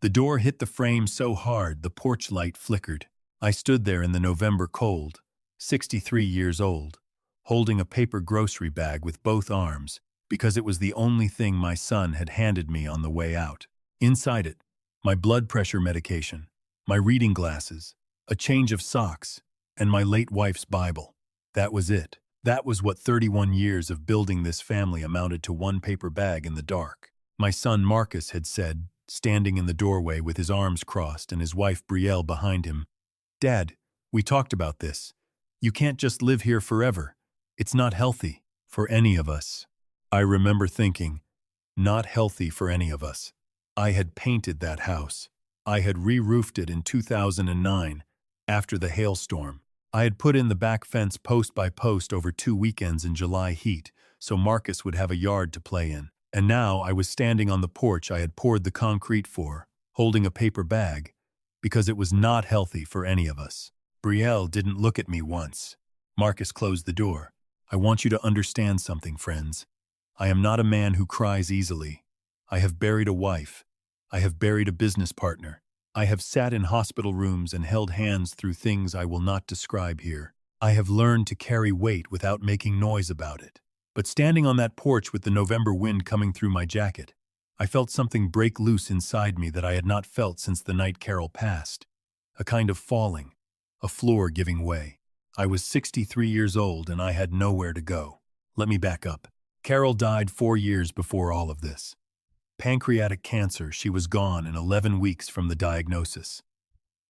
The door hit the frame so hard the porch light flickered. I stood there in the November cold, 63 years old, holding a paper grocery bag with both arms because it was the only thing my son had handed me on the way out. Inside it, my blood pressure medication, my reading glasses, a change of socks, and my late wife's Bible. That was it. That was what 31 years of building this family amounted to, one paper bag in the dark. My son Marcus had said, standing in the doorway with his arms crossed and his wife Brielle behind him, "Dad, we talked about this. You can't just live here forever. It's not healthy for any of us." I remember thinking, not healthy for any of us. I had painted that house. I had re-roofed it in 2009, after the hailstorm. I had put in the back fence post by post over 2 weekends in July heat, so Marcus would have a yard to play in. And now I was standing on the porch I had poured the concrete for, holding a paper bag, because it was not healthy for any of us. Brielle didn't look at me once. Marcus closed the door. "I want you to understand something, friends. I am not a man who cries easily. I have buried a wife. I have buried a business partner. I have sat in hospital rooms and held hands through things I will not describe here. I have learned to carry weight without making noise about it. But standing on that porch with the November wind coming through my jacket, I felt something break loose inside me that I had not felt since the night Carol passed. A kind of falling, a floor giving way. I was 63 years old and I had nowhere to go. Let me back up. Carol died 4 years before all of this. Pancreatic cancer, she was gone in 11 weeks from the diagnosis.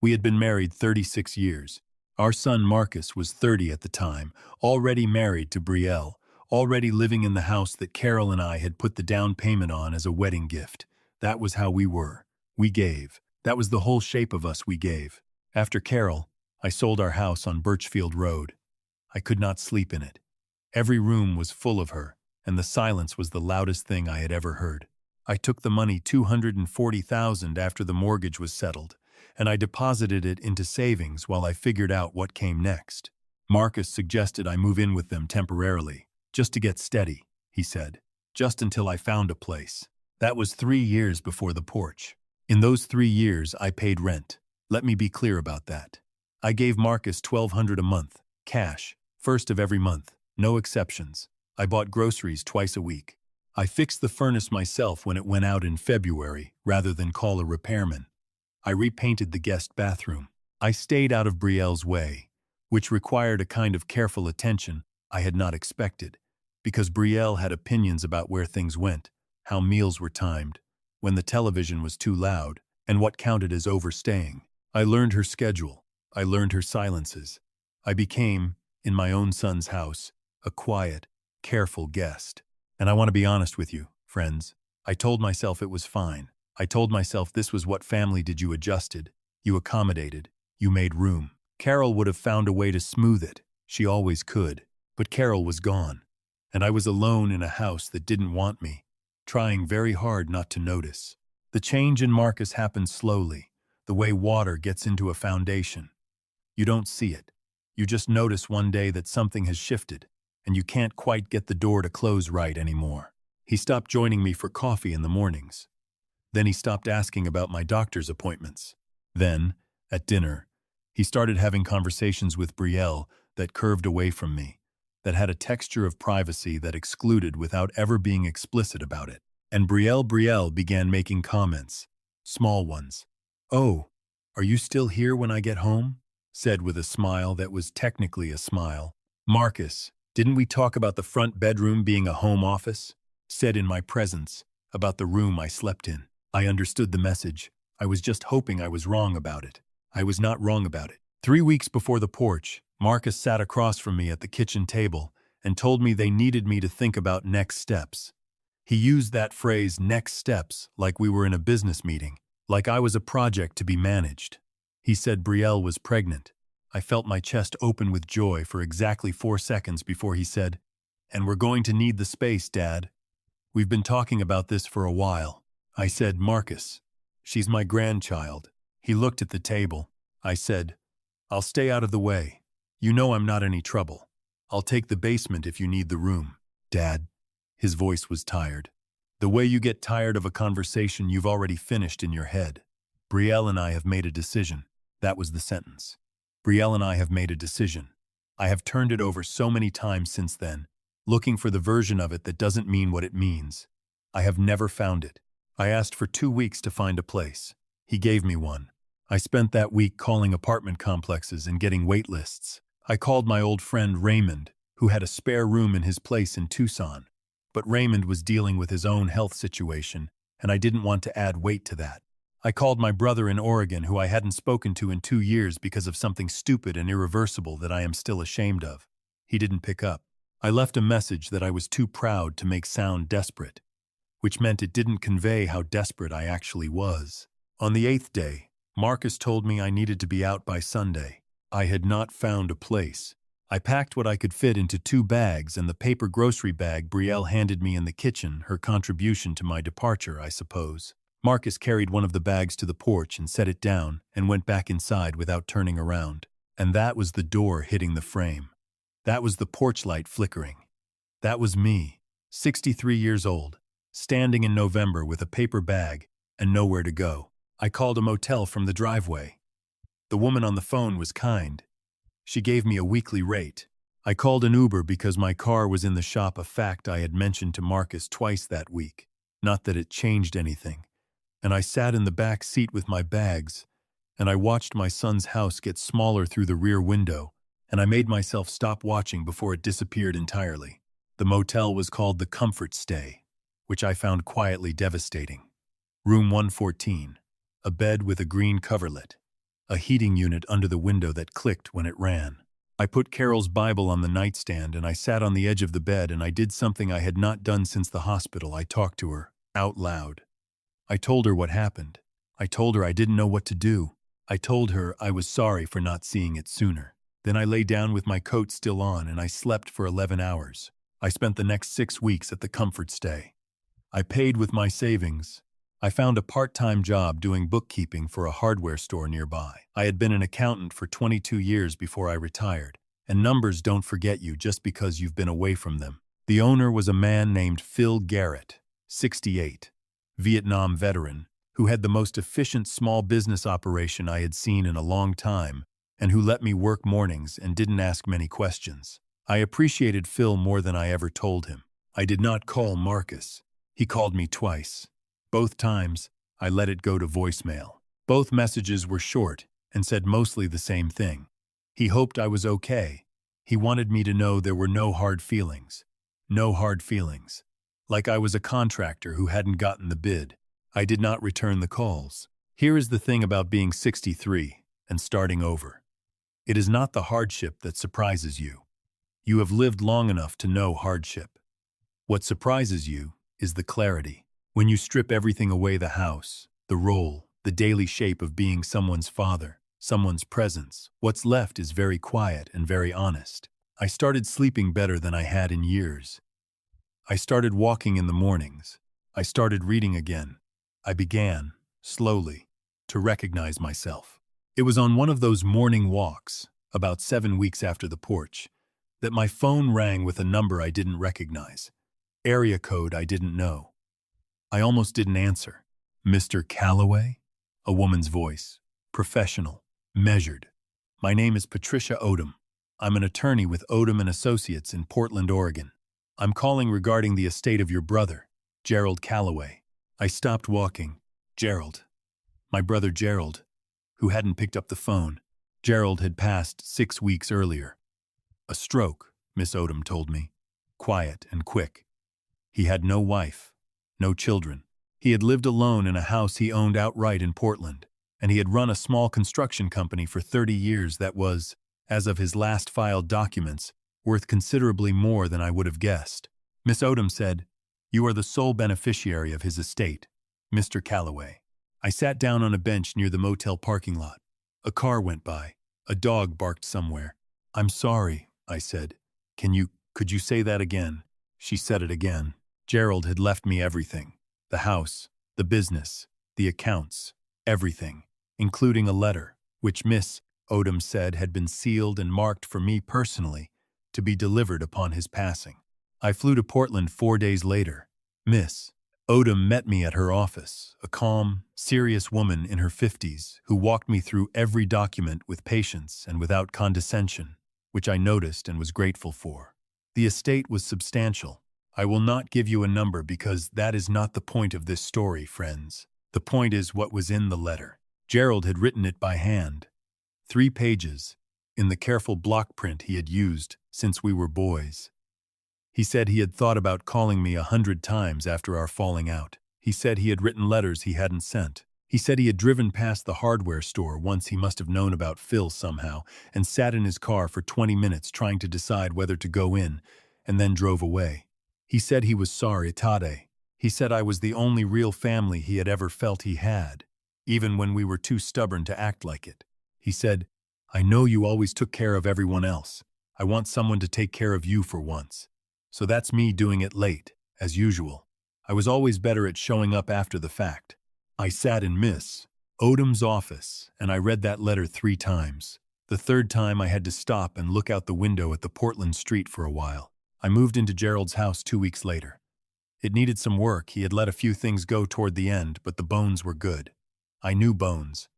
We had been married 36 years. Our son Marcus was 30 at the time, already married to Brielle, already living in the house that Carol and I had put the down payment on as a wedding gift. That was how we were. We gave. That was the whole shape of us, we gave. After Carol, I sold our house on Birchfield Road. I could not sleep in it. Every room was full of her, and the silence was the loudest thing I had ever heard. I took the money, $240,000, after the mortgage was settled, and I deposited it into savings while I figured out what came next. Marcus suggested I move in with them temporarily, just to get steady, he said, just until I found a place. That was 3 years before the porch. In those 3 years, I paid rent. Let me be clear about that. I gave Marcus $1,200 a month, cash, first of every month, no exceptions. I bought groceries twice a week. I fixed the furnace myself when it went out in February, rather than call a repairman. I repainted the guest bathroom. I stayed out of Brielle's way, which required a kind of careful attention I had not expected, because Brielle had opinions about where things went, how meals were timed, when the television was too loud, and what counted as overstaying. I learned her schedule. I learned her silences. I became, in my own son's house, a quiet, careful guest. And I want to be honest with you, friends. I told myself it was fine. I told myself this was what family did. You adjusted, you accommodated, you made room. Carol would have found a way to smooth it. She always could. But Carol was gone. And I was alone in a house that didn't want me, trying very hard not to notice. The change in Marcus happened slowly, the way water gets into a foundation. You don't see it. You just notice one day that something has shifted, and you can't quite get the door to close right anymore. He stopped joining me for coffee in the mornings. Then he stopped asking about my doctor's appointments. Then, at dinner, he started having conversations with Brielle that curved away from me, that had a texture of privacy that excluded without ever being explicit about it. And Brielle began making comments, small ones. "Oh, are you still here when I get home?" said with a smile that was technically a smile. "Marcus, didn't we talk about the front bedroom being a home office?" said in my presence, about the room I slept in. I understood the message. I was just hoping I was wrong about it. I was not wrong about it. 3 weeks before the porch, Marcus sat across from me at the kitchen table and told me they needed me to think about next steps. He used that phrase, next steps, like we were in a business meeting, like I was a project to be managed. He said Brielle was pregnant. I felt my chest open with joy for exactly 4 seconds before he said, "And we're going to need the space, Dad. We've been talking about this for a while." I said, "Marcus, she's my grandchild." He looked at the table. I said, "I'll stay out of the way. You know I'm not any trouble. I'll take the basement if you need the room." "Dad," his voice was tired. "The way you get tired of a conversation you've already finished in your head." Brielle and I have made a decision. That was the sentence. Brielle and I have made a decision. I have turned it over so many times since then, looking for the version of it that doesn't mean what it means. I have never found it. I asked for 2 weeks to find a place. He gave me one. I spent that week calling apartment complexes and getting wait lists. I called my old friend Raymond, who had a spare room in his place in Tucson. But Raymond was dealing with his own health situation, and I didn't want to add weight to that. I called my brother in Oregon, who I hadn't spoken to in 2 years because of something stupid and irreversible that I am still ashamed of. He didn't pick up. I left a message that I was too proud to make sound desperate, which meant it didn't convey how desperate I actually was. On the 8th day, Marcus told me I needed to be out by Sunday. I had not found a place. I packed what I could fit into 2 bags and the paper grocery bag Brielle handed me in the kitchen, her contribution to my departure, I suppose. Marcus carried one of the bags to the porch and set it down and went back inside without turning around. And that was the door hitting the frame. That was the porch light flickering. That was me, 63 years old, standing in November with a paper bag and nowhere to go. I called a motel from the driveway. The woman on the phone was kind. She gave me a weekly rate. I called an Uber because my car was in the shop, a fact I had mentioned to Marcus twice that week. Not that it changed anything. And I sat in the back seat with my bags, and I watched my son's house get smaller through the rear window, and I made myself stop watching before it disappeared entirely. The motel was called the Comfort Stay, which I found quietly devastating. Room 114, a bed with a green coverlet, a heating unit under the window that clicked when it ran. I put Carol's Bible on the nightstand and I sat on the edge of the bed and I did something I had not done since the hospital. I talked to her, out loud. I told her what happened. I told her I didn't know what to do. I told her I was sorry for not seeing it sooner. Then I lay down with my coat still on and I slept for 11 hours. I spent the next 6 weeks at the Comfort Stay. I paid with my savings. I found a part-time job doing bookkeeping for a hardware store nearby. I had been an accountant for 22 years before I retired, and numbers don't forget you just because you've been away from them. The owner was a man named Phil Garrett, 68, Vietnam veteran, who had the most efficient small business operation I had seen in a long time, and who let me work mornings and didn't ask many questions. I appreciated Phil more than I ever told him. I did not call Marcus. He called me twice. Both times, I let it go to voicemail. Both messages were short and said mostly the same thing. He hoped I was okay. He wanted me to know there were no hard feelings. No hard feelings. Like I was a contractor who hadn't gotten the bid. I did not return the calls. Here is the thing about being 63 and starting over. It is not the hardship that surprises you. You have lived long enough to know hardship. What surprises you is the clarity. When you strip everything away, the house, the role, the daily shape of being someone's father, someone's presence, what's left is very quiet and very honest. I started sleeping better than I had in years. I started walking in the mornings. I started reading again. I began, slowly, to recognize myself. It was on one of those morning walks, about 7 weeks after the porch, that my phone rang with a number I didn't recognize. Area code I didn't know. I almost didn't answer. Mr. Calloway? A woman's voice. Professional. Measured. My name is Patricia Odom. I'm an attorney with Odom & Associates in Portland, Oregon. I'm calling regarding the estate of your brother, Gerald Calloway. I stopped walking. Gerald. My brother Gerald, who hadn't picked up the phone. Gerald had passed 6 weeks earlier. A stroke, Miss Odom told me. Quiet and quick. He had no wife. No children. He had lived alone in a house he owned outright in Portland, and he had run a small construction company for 30 years that was, as of his last filed documents, worth considerably more than I would have guessed. Miss Odom said, "You are the sole beneficiary of his estate, Mr. Calloway." I sat down on a bench near the motel parking lot. A car went by. A dog barked somewhere. "I'm sorry," I said. Could you say that again?" She said it again. Gerald had left me everything. The house, the business, the accounts, everything, including a letter, which Miss Odom said had been sealed and marked for me personally to be delivered upon his passing. I flew to Portland 4 days later. Miss Odom met me at her office, a calm, serious woman in her 50s who walked me through every document with patience and without condescension, which I noticed and was grateful for. The estate was substantial. I will not give you a number because that is not the point of this story, friends. The point is what was in the letter. Gerald had written it by hand. 3 pages, in the careful block print he had used since we were boys. He said he had thought about calling me 100 times after our falling out. He said he had written letters he hadn't sent. He said he had driven past the hardware store once he must have known about Phil somehow and sat in his car for 20 minutes trying to decide whether to go in, and then drove away. He said he was sorry, Tade. He said I was the only real family he had ever felt he had, even when we were too stubborn to act like it. He said, I know you always took care of everyone else. I want someone to take care of you for once. So that's me doing it late, as usual. I was always better at showing up after the fact. I sat in Miss Odom's office, and I read that letter 3 times. The 3rd time I had to stop and look out the window at the Portland street for a while. I moved into Gerald's house 2 weeks later. It needed some work. He had let a few things go toward the end, but the bones were good. I knew bones.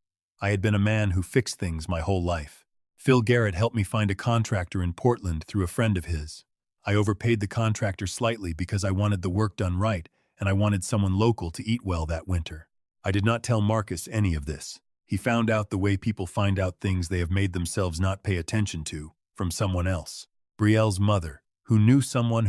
I had been a man who fixed things my whole life. Phil Garrett helped me find a contractor in Portland through a friend of his. I overpaid the contractor slightly because I wanted the work done right, and I wanted someone local to eat well that winter. I did not tell Marcus any of this. He found out the way people find out things they have made themselves not pay attention to, from someone else. Brielle's mother, who knew someone,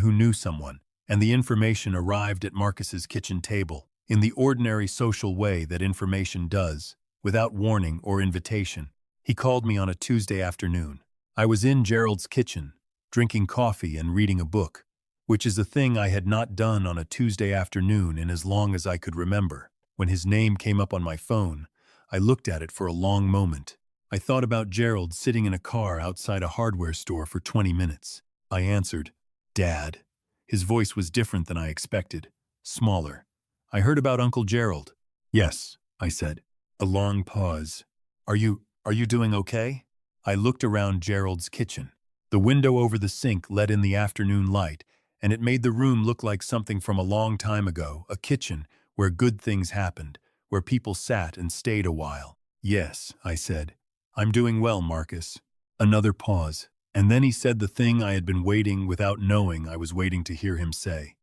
and the information arrived at Marcus's kitchen table, in the ordinary social way that information does, without warning or invitation. He called me on a Tuesday afternoon. I was in Gerald's kitchen, drinking coffee and reading a book, which is a thing I had not done on a Tuesday afternoon in as long as I could remember. When his name came up on my phone, I looked at it for a long moment. I thought about Gerald sitting in a car outside a hardware store for 20 minutes. I answered, Dad. His voice was different than I expected, smaller. I heard about Uncle Gerald. Yes, I said. A long pause. Are you doing okay? I looked around Gerald's kitchen. The window over the sink let in the afternoon light, and it made the room look like something from a long time ago, a kitchen where good things happened, where people sat and stayed a while. Yes, I said. I'm doing well, Marcus. Another pause, and then he said the thing I had been waiting without knowing I was waiting to hear him say.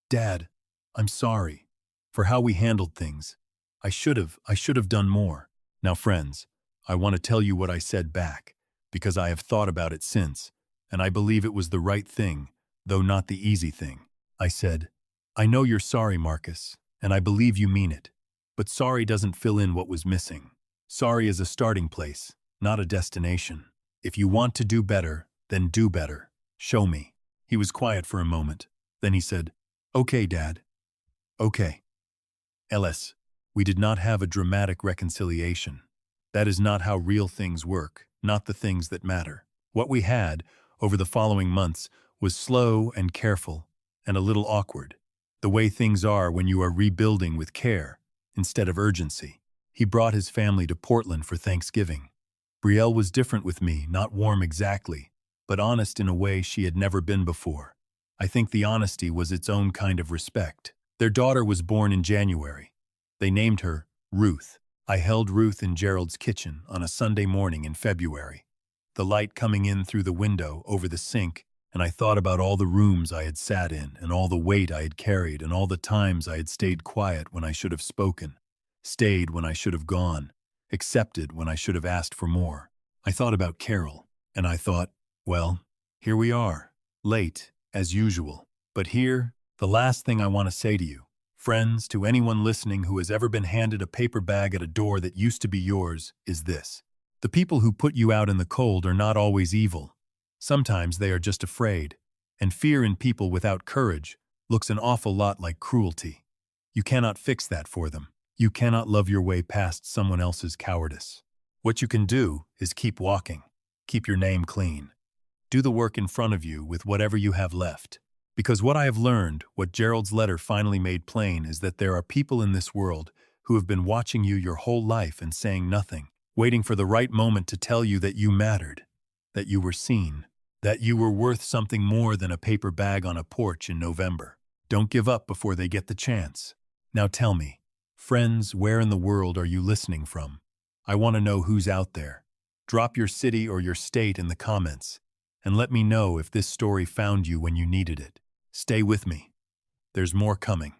Dad, I'm sorry for how we handled things. I should have done more. Now, friends, I want to tell you what I said back, because I have thought about it since, and I believe it was the right thing, though not the easy thing. I said, I know you're sorry, Marcus, and I believe you mean it, but sorry doesn't fill in what was missing. Sorry is a starting place, not a destination. If you want to do better, then do better. Show me. He was quiet for a moment. Then he said, Okay, Dad. Okay. Ellis, we did not have a dramatic reconciliation. That is not how real things work, not the things that matter. What we had, over the following months, was slow and careful, and a little awkward. The way things are when you are rebuilding with care, instead of urgency. He brought his family to Portland for Thanksgiving. Brielle was different with me, not warm exactly, but honest in a way she had never been before. I think the honesty was its own kind of respect. Their daughter was born in January. They named her Ruth. I held Ruth in Gerald's kitchen on a Sunday morning in February. The light coming in through the window over the sink, and I thought about all the rooms I had sat in and all the weight I had carried and all the times I had stayed quiet when I should have spoken, stayed when I should have gone, accepted when I should have asked for more. I thought about Carol, and I thought, well, here we are, late, as usual. But here, the last thing I want to say to you, friends, to anyone listening who has ever been handed a paper bag at a door that used to be yours, is this. The people who put you out in the cold are not always evil. Sometimes they are just afraid, and fear in people without courage looks an awful lot like cruelty. You cannot fix that for them. You cannot love your way past someone else's cowardice. What you can do is keep walking. Keep your name clean. Do the work in front of you with whatever you have left. Because what I have learned, what Gerald's letter finally made plain, is that there are people in this world who have been watching you your whole life and saying nothing, waiting for the right moment to tell you that you mattered, that you were seen, that you were worth something more than a paper bag on a porch in November. Don't give up before they get the chance. Now tell me, friends, where in the world are you listening from? I want to know who's out there. Drop your city or your state in the comments, and let me know if this story found you when you needed it. Stay with me. There's more coming.